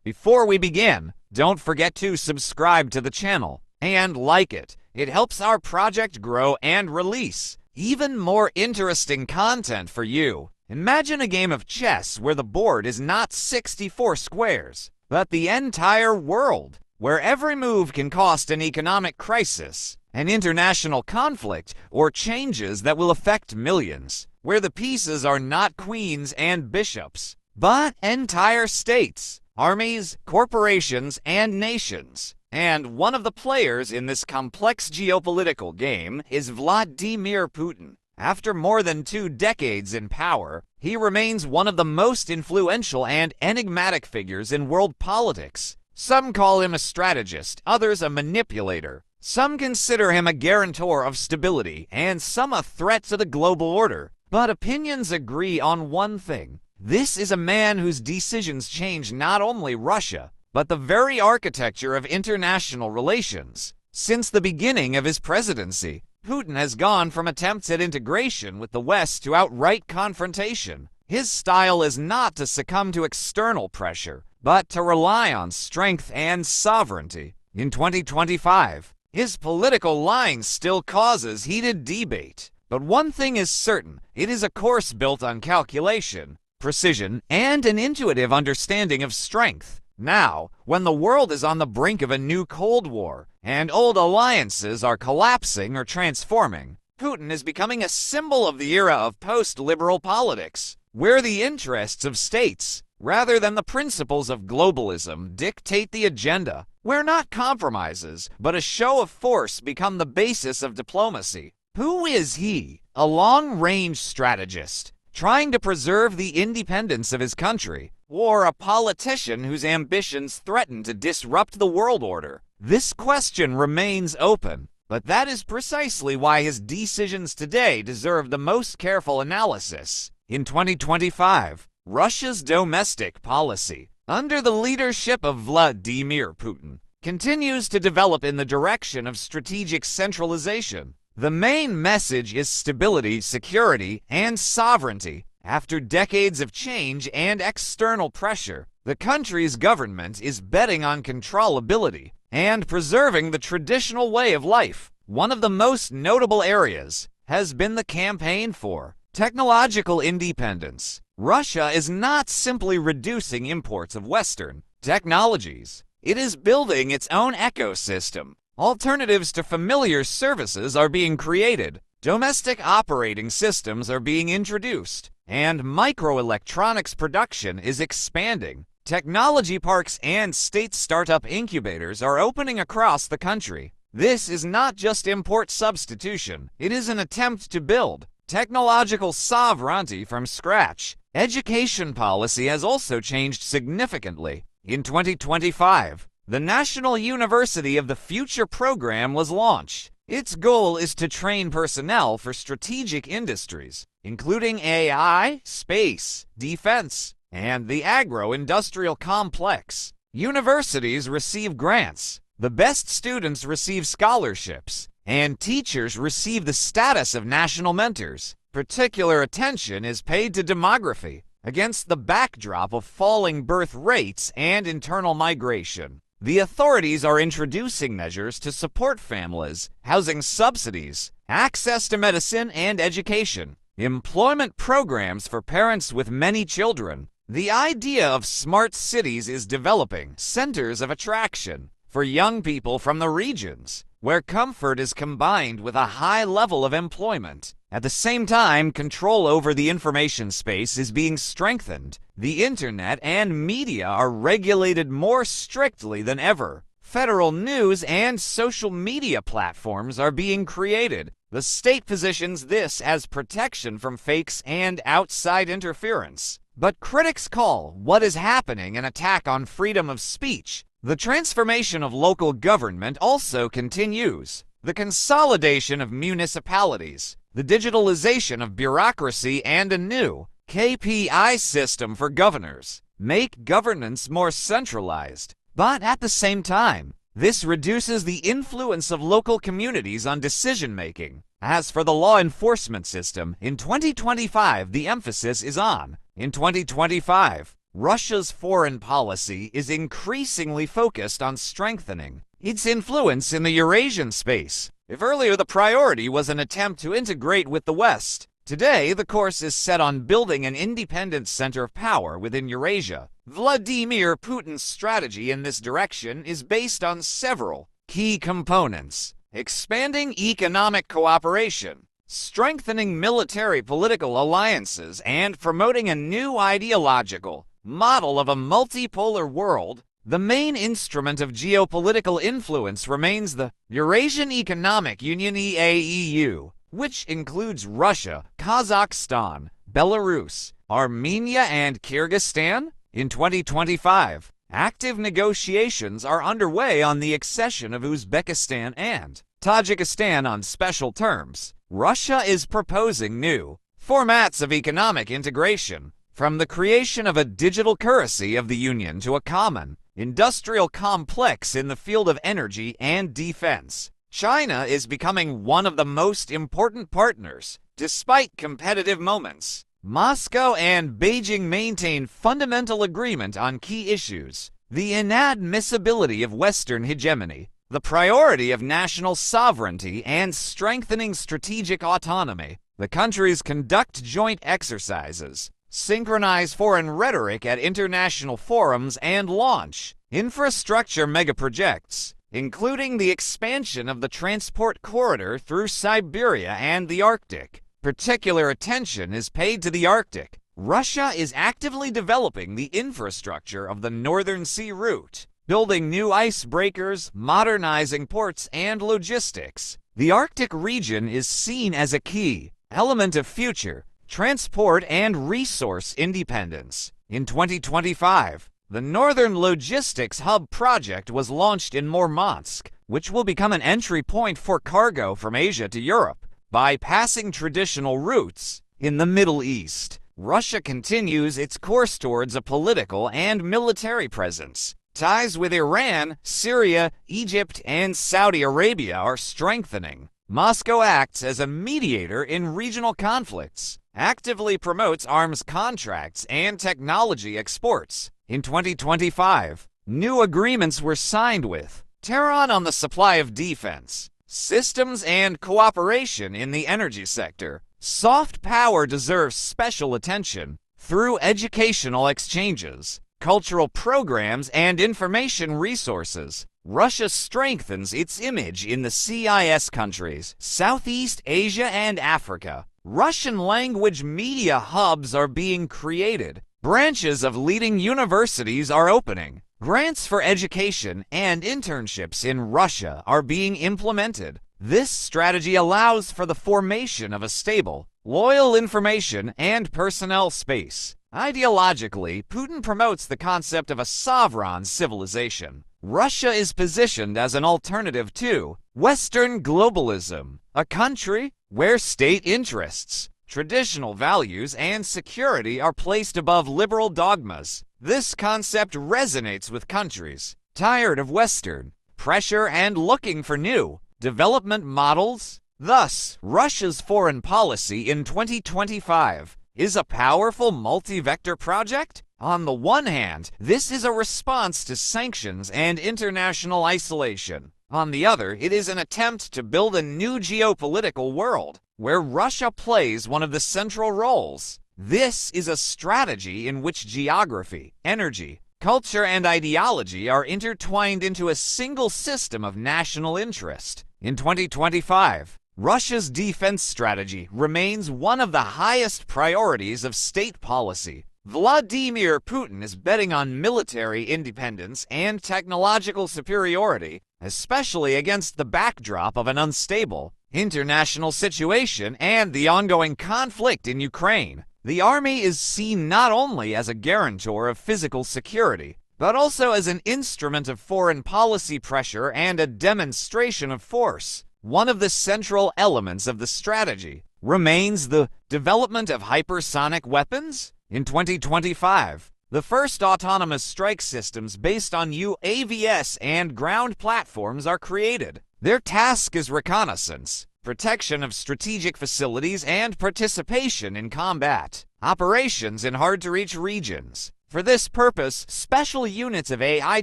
Before we begin, don't forget to subscribe to the channel and like it. It helps our project grow and release even more interesting content for you. Imagine a game of chess where the board is not 64 squares, but the entire world, where every move can cost an economic crisis, an international conflict, or changes that will affect millions, where the pieces are not queens and bishops, but entire states, armies, corporations, and nations. And one of the players in this complex geopolitical game is Vladimir Putin. After more than 2 decades in power, he remains one of the most influential and enigmatic figures in world politics. Some call him a strategist, others a manipulator. Some consider him a guarantor of stability, and some a threat to the global order. But opinions agree on one thing. This is a man whose decisions change not only Russia, but the very architecture of international relations. Since the beginning of his presidency, Putin has gone from attempts at integration with the West to outright confrontation. His style is not to succumb to external pressure, but to rely on strength and sovereignty. In 2025, his political line still causes heated debate. But one thing is certain, it is a course built on calculation, precision, and an intuitive understanding of strength. Now, when the world is on the brink of a new Cold War, and old alliances are collapsing or transforming, Putin is becoming a symbol of the era of post-liberal politics, where the interests of states, rather than the principles of globalism, dictate the agenda, where not compromises, but a show of force become the basis of diplomacy. Who is he? A long-range strategist, trying to preserve the independence of his country, or a politician whose ambitions threaten to disrupt the world order? This question remains open, but that is precisely why his decisions today deserve the most careful analysis. In 2025, Russia's domestic policy, under the leadership of Vladimir Putin, continues to develop in the direction of strategic centralization. The main message is stability, security, and sovereignty. After decades of change and external pressure, the country's government is betting on controllability and preserving the traditional way of life. One of the most notable areas has been the campaign for technological independence. Russia is not simply reducing imports of Western technologies. It is building its own ecosystem. Alternatives to familiar services are being created. Domestic operating systems are being introduced, and microelectronics production is expanding. Technology parks and state startup incubators are opening across the country. This is not just import substitution, it is an attempt to build technological sovereignty from scratch. Education policy has also changed significantly. In 2025, the National University of the Future program was launched. Its goal is to train personnel for strategic industries, including AI, space, defense, and the agro-industrial complex. Universities receive grants, the best students receive scholarships, and teachers receive the status of national mentors. Particular attention is paid to demography, against the backdrop of falling birth rates and internal migration. The authorities are introducing measures to support families, housing subsidies, access to medicine and education, employment programs for parents with many children. The idea of smart cities is developing centers of attraction for young people from the regions, where comfort is combined with a high level of employment. At the same time, control over the information space is being strengthened. The internet and media are regulated more strictly than ever. Federal news and social media platforms are being created. The state positions this as protection from fakes and outside interference. But critics call what is happening an attack on freedom of speech. The transformation of local government also continues. The consolidation of municipalities, the digitalization of bureaucracy, and a new KPI system for governors make governance more centralized. But at the same time, this reduces the influence of local communities on decision-making. As for the law enforcement system, in 2025 the emphasis is on. In 2025, Russia's foreign policy is increasingly focused on strengthening its influence in the Eurasian space. If earlier the priority was an attempt to integrate with the West, today the course is set on building an independent center of power within Eurasia. Vladimir Putin's strategy in this direction is based on several key components: expanding economic cooperation, strengthening military political alliances, and promoting a new ideological model of a multipolar world. The main instrument of geopolitical influence remains the Eurasian Economic Union (EAEU), which includes Russia, Kazakhstan, Belarus, Armenia, and Kyrgyzstan. In 2025, active negotiations are underway on the accession of Uzbekistan and Tajikistan on special terms. Russia is proposing new formats of economic integration, from the creation of a digital currency of the Union to a common industrial complex in the field of energy and defense. China is becoming one of the most important partners, despite competitive moments. Moscow and Beijing maintain fundamental agreement on key issues: the inadmissibility of Western hegemony, the priority of national sovereignty, and strengthening strategic autonomy. The countries conduct joint exercises, synchronize foreign rhetoric at international forums, and launch infrastructure megaprojects, including the expansion of the transport corridor through Siberia and the Arctic. Particular attention is paid to the Arctic. Russia is actively developing the infrastructure of the Northern Sea route, building new icebreakers, modernizing ports, and logistics. The Arctic region is seen as a key element of future transport and resource independence. In 2025, the Northern Logistics Hub project was launched in Murmansk, which will become an entry point for cargo from Asia to Europe, bypassing traditional routes. In the Middle East, Russia continues its course towards a political and military presence. Ties with Iran, Syria, Egypt, and Saudi Arabia are strengthening. Moscow acts as a mediator in regional conflicts, actively promotes arms contracts and technology exports. In 2025, new agreements were signed with Tehran on the supply of defense systems and cooperation in the energy sector. Soft power deserves special attention through educational exchanges, cultural programs, and information resources. Russia strengthens its image in the CIS countries, Southeast Asia, and Africa. Russian language media hubs are being created. Branches of leading universities are opening. Grants for education and internships in Russia are being implemented. This strategy allows for the formation of a stable, loyal information and personnel space. Ideologically, Putin promotes the concept of a sovereign civilization. Russia is positioned as an alternative to Western globalism, a country where state interests, traditional values, and security are placed above liberal dogmas. This concept resonates with countries tired of Western pressure and looking for new development models. Thus, Russia's foreign policy in 2025 is a powerful multi-vector project. On the one hand, this is a response to sanctions and international isolation. On the other, it is an attempt to build a new geopolitical world where Russia plays one of the central roles. This is a strategy in which geography, energy, culture, and ideology are intertwined into a single system of national interest. In 2025, Russia's defense strategy remains one of the highest priorities of state policy. Vladimir Putin is betting on military independence and technological superiority, especially against the backdrop of an unstable international situation and the ongoing conflict in Ukraine. The army is seen not only as a guarantor of physical security, but also as an instrument of foreign policy pressure and a demonstration of force. One of the central elements of the strategy remains the development of hypersonic weapons. In 2025, the first autonomous strike systems based on UAVs and ground platforms are created. Their task is reconnaissance, protection of strategic facilities, and participation in combat operations in hard-to-reach regions. For this purpose, special units of AI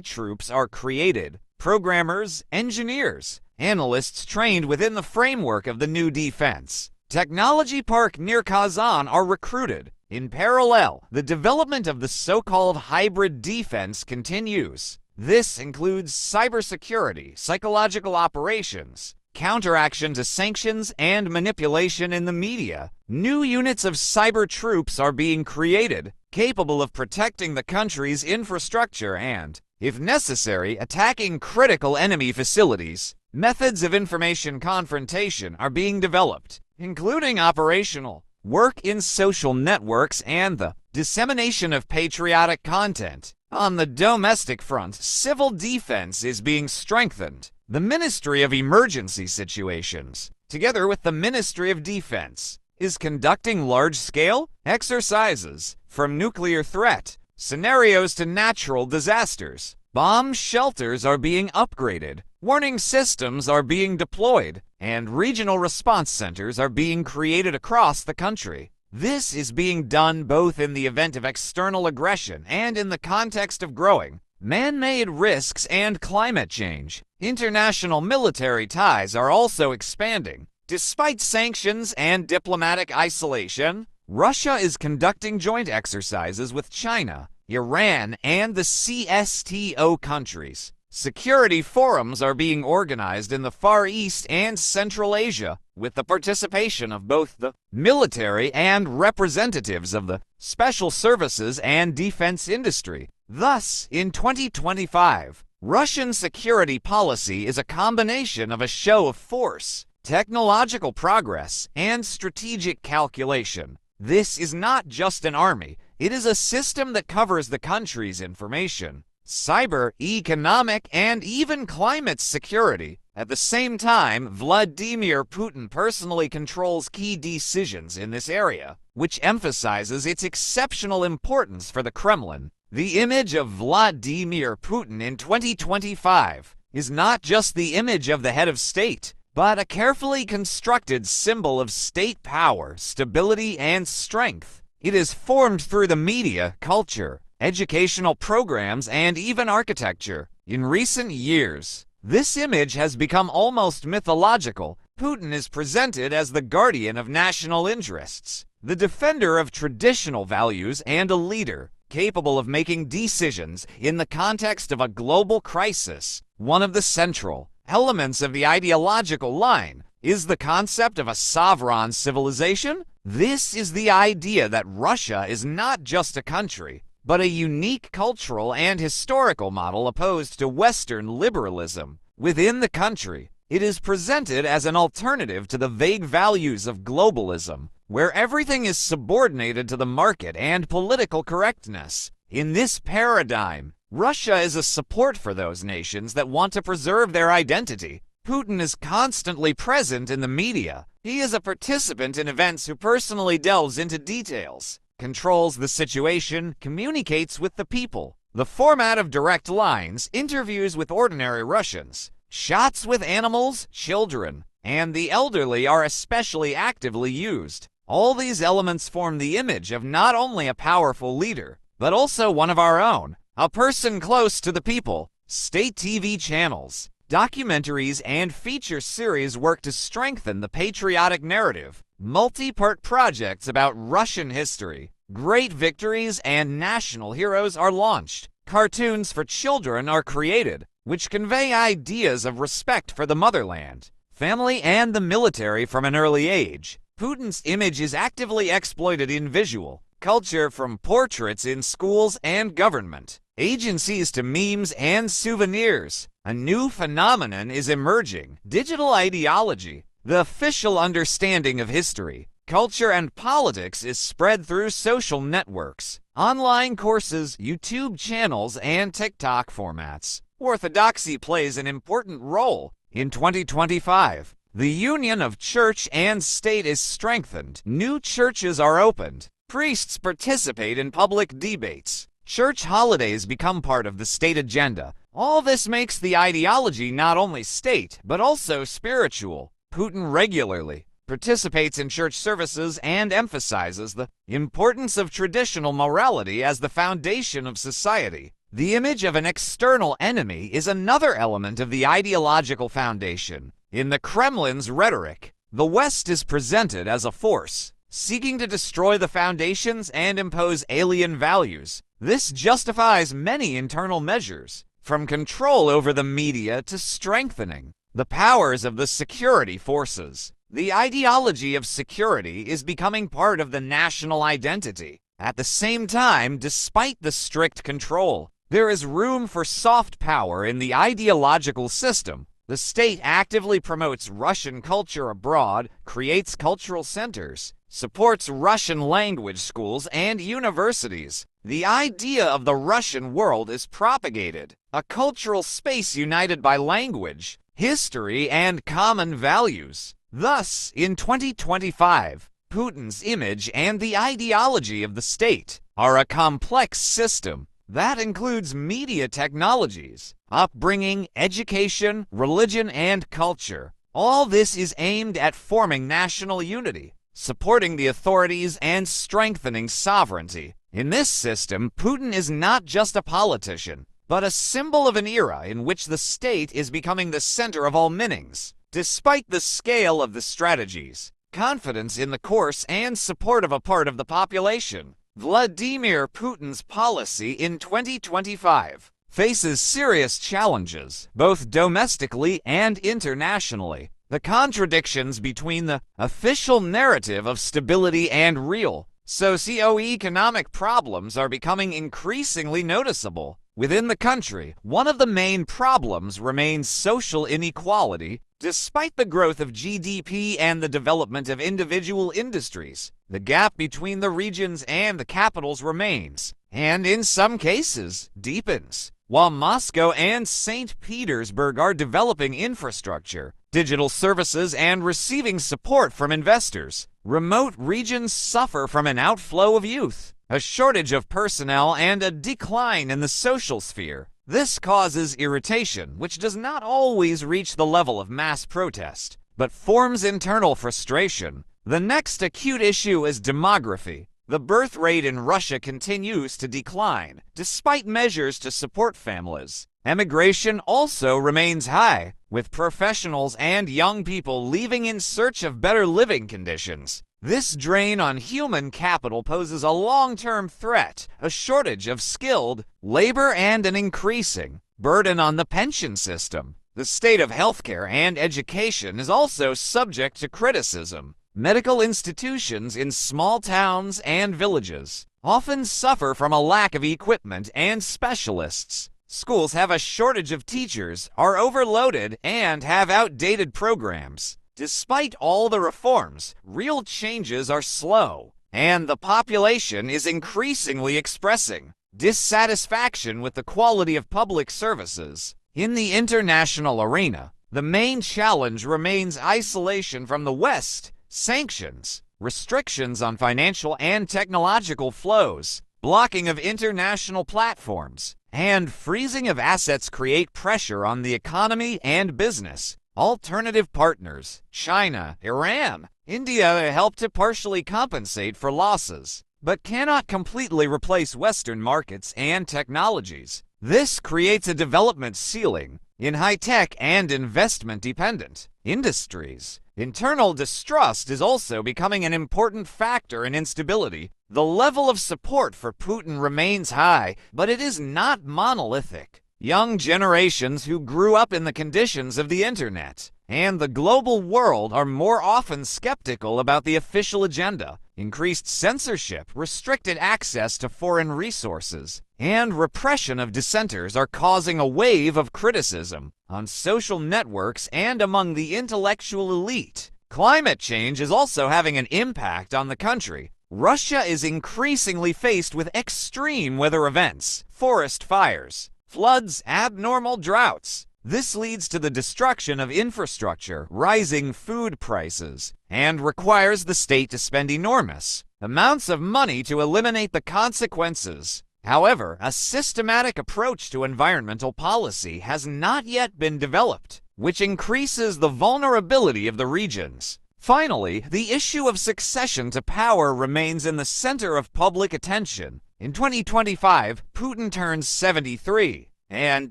troops are created. Programmers, engineers, analysts trained within the framework of the new defense technology park near Kazan are recruited. In parallel, the development of the so-called hybrid defense continues. This includes cybersecurity, psychological operations, counteraction to sanctions, and manipulation in the media. New units of cyber troops are being created, capable of protecting the country's infrastructure and, if necessary, attacking critical enemy facilities. Methods of information confrontation are being developed, including operational work in social networks and the dissemination of patriotic content. On the domestic front, civil defense is being strengthened. The Ministry of Emergency Situations, together with the Ministry of Defense, is conducting large-scale exercises from nuclear threat scenarios to natural disasters. Bomb shelters are being upgraded, warning systems are being deployed, and regional response centers are being created across the country. This is being done both in the event of external aggression and in the context of growing man-made risks and climate change. International military ties are also expanding. Despite sanctions and diplomatic isolation, Russia is conducting joint exercises with China, Iran, and the CSTO countries. Security forums are being organized in the Far East and Central Asia, with the participation of both the military and representatives of the special services and defense industry. Thus, in 2025, Russian security policy is a combination of a show of force, technological progress, and strategic calculation. This is not just an army, it is a system that covers the country's information, cyber, economic, and even climate security. At the same time, Vladimir Putin personally controls key decisions in this area, which emphasizes its exceptional importance for the Kremlin. The image of Vladimir Putin in 2025 is not just the image of the head of state, but a carefully constructed symbol of state power, stability, and strength. It is formed through the media, culture, educational programs, and even architecture. In recent years, this image has become almost mythological. Putin is presented as the guardian of national interests, the defender of traditional values, and a leader capable of making decisions in the context of a global crisis. One of the central elements of the ideological line is the concept of a sovereign civilization. This is the idea that Russia is not just a country, but a unique cultural and historical model opposed to Western liberalism. Within the country, it is presented as an alternative to the vague values of globalism, where everything is subordinated to the market and political correctness. In this paradigm, Russia is a support for those nations that want to preserve their identity. Putin is constantly present in the media. He is a participant in events who personally delves into details, controls the situation, communicates with the people. The format of direct lines, interviews with ordinary Russians, shots with animals, children, and the elderly are especially actively used. All these elements form the image of not only a powerful leader, but also one of our own, a person close to the people. State TV channels, documentaries, and feature series work to strengthen the patriotic narrative. Multi-part projects about Russian history, great victories, and national heroes are launched. Cartoons for children are created, which convey ideas of respect for the motherland, family, and the military from an early age. Putin's image is actively exploited in visual culture, from portraits in schools and government agencies to memes and souvenirs. A new phenomenon is emerging: digital ideology. The official understanding of history, culture, and politics is spread through social networks, online courses, YouTube channels, and TikTok formats. Orthodoxy plays an important role. In 2025, the union of church and state is strengthened. New churches are opened. Priests participate in public debates. Church holidays become part of the state agenda. All this makes the ideology not only state, but also spiritual. Putin regularly participates in church services, and emphasizes the importance of traditional morality as the foundation of society. The image of an external enemy is another element of the ideological foundation. In the Kremlin's rhetoric, the West is presented as a force seeking to destroy the foundations and impose alien values. This justifies many internal measures, from control over the media to strengthening the powers of the security forces. The ideology of security is becoming part of the national identity. At the same time, despite the strict control, there is room for soft power in the ideological system. The state actively promotes Russian culture abroad, creates cultural centers, supports Russian language schools and universities. The idea of the Russian world is propagated, a cultural space united by language, history, and common values. Thus, in 2025, Putin's image and the ideology of the state are a complex system that includes media technologies, upbringing, education, religion, and culture. All this is aimed at forming national unity, supporting the authorities, and strengthening sovereignty. In this system, Putin is not just a politician, but a symbol of an era in which the state is becoming the center of all meanings. Despite the scale of the strategies, confidence in the course, and support of a part of the population, Vladimir Putin's policy in 2025 faces serious challenges, both domestically and internationally. The contradictions between the official narrative of stability and real socio-economic problems are becoming increasingly noticeable. Within the country, one of the main problems remains social inequality. Despite the growth of GDP and the development of individual industries, the gap between the regions and the capitals remains, and in some cases, deepens. While Moscow and St. Petersburg are developing infrastructure, digital services, and receiving support from investors, remote regions suffer from an outflow of youth, a shortage of personnel, and a decline in the social sphere. This causes irritation, which does not always reach the level of mass protest, but forms internal frustration. The next acute issue is demography. The birth rate in Russia continues to decline, despite measures to support families. Emigration also remains high, with professionals and young people leaving in search of better living conditions. This drain on human capital poses a long-term threat, a shortage of skilled labor, and an increasing burden on the pension system. The state of healthcare and education is also subject to criticism. Medical institutions in small towns and villages often suffer from a lack of equipment and specialists. Schools have a shortage of teachers, are overloaded, and have outdated programs. Despite all the reforms, real changes are slow, and the population is increasingly expressing dissatisfaction with the quality of public services. In the international arena, the main challenge remains isolation from the West. Sanctions, restrictions on financial and technological flows, blocking of international platforms, and freezing of assets create pressure on the economy and business. Alternative partners, China, Iran, India, help to partially compensate for losses, but cannot completely replace Western markets and technologies. This creates a development ceiling in high-tech and investment-dependent industries. Internal distrust is also becoming an important factor in instability. The level of support for Putin remains high, but it is not monolithic. Young generations who grew up in the conditions of the internet and the global world are more often skeptical about the official agenda. Increased censorship, restricted access to foreign resources, and repression of dissenters are causing a wave of criticism on social networks and among the intellectual elite. Climate change is also having an impact on the country. Russia is increasingly faced with extreme weather events, forest fires, floods, abnormal droughts. This leads to the destruction of infrastructure, rising food prices, and requires the state to spend enormous amounts of money to eliminate the consequences. However, a systematic approach to environmental policy has not yet been developed, which increases the vulnerability of the regions. Finally, the issue of succession to power remains in the center of public attention. In 2025, Putin turns 73, and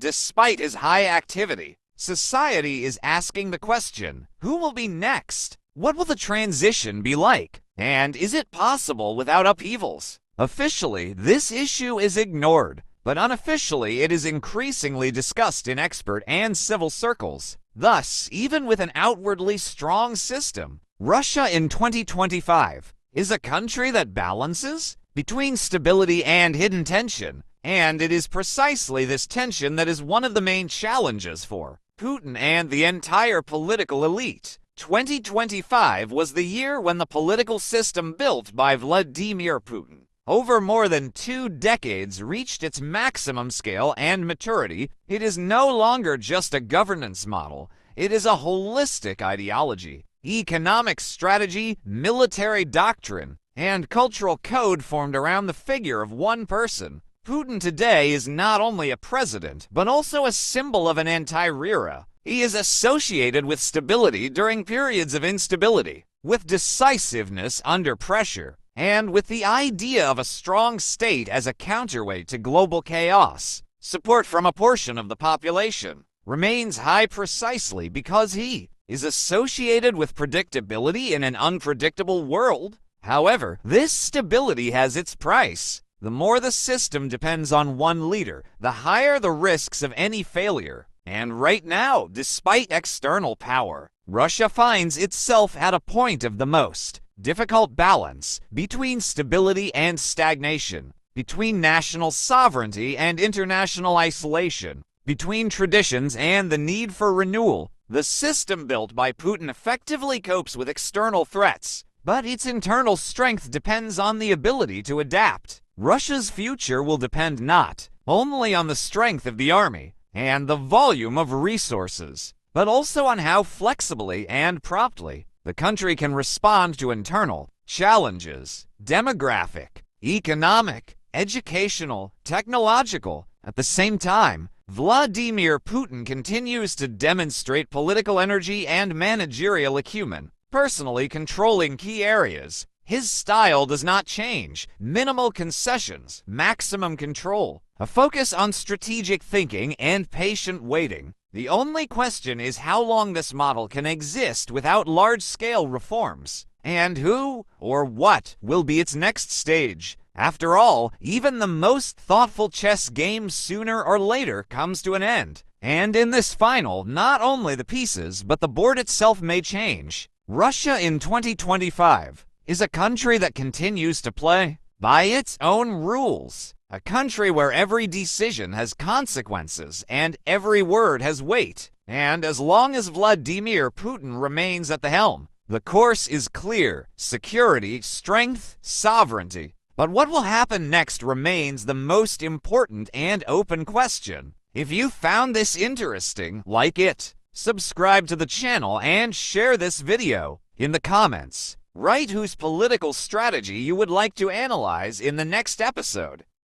despite his high activity, society is asking the question, who will be next? What will the transition be like? And is it possible without upheavals? Officially, this issue is ignored, but unofficially it is increasingly discussed in expert and civil circles. Thus, even with an outwardly strong system, Russia in 2025 is a country that balances between stability and hidden tension, and it is precisely this tension that is one of the main challenges for Putin and the entire political elite. 2025 was the year when the political system built by Vladimir Putin over more than 2 decades reached its maximum scale and maturity. It is no longer just a governance model, it is a holistic ideology, economic strategy, military doctrine, and cultural code formed around the figure of one person. Putin today is not only a president, but also a symbol of an entire era. He is associated with stability during periods of instability, with decisiveness under pressure, and with the idea of a strong state as a counterweight to global chaos. Support from a portion of the population remains high precisely because he is associated with predictability in an unpredictable world. However, this stability has its price. The more the system depends on one leader, the higher the risks of any failure. And right now, despite external power, Russia finds itself at a point of the most difficult balance between stability and stagnation, between national sovereignty and international isolation, between traditions and the need for renewal. The system built by Putin effectively copes with external threats, but its internal strength depends on the ability to adapt. Russia's future will depend not only on the strength of the army and the volume of resources, but also on how flexibly and promptly the country can respond to internal challenges, demographic, economic, educational, technological. At the same time, Vladimir Putin continues to demonstrate political energy and managerial acumen, personally controlling key areas. His style does not change. Minimal concessions, maximum control, a focus on strategic thinking and patient waiting. The only question is how long this model can exist without large-scale reforms, and who or what will be its next stage. After all, even the most thoughtful chess game sooner or later comes to an end. And in this final, not only the pieces, but the board itself may change. Russia in 2025 is a country that continues to play by its own rules. A country where every decision has consequences and every word has weight. And as long as Vladimir Putin remains at the helm, the course is clear: security, strength, sovereignty. But what will happen next remains the most important and open question. If you found this interesting, like it, subscribe to the channel, and share this video. In the comments, write whose political strategy you would like to analyze in the next episode.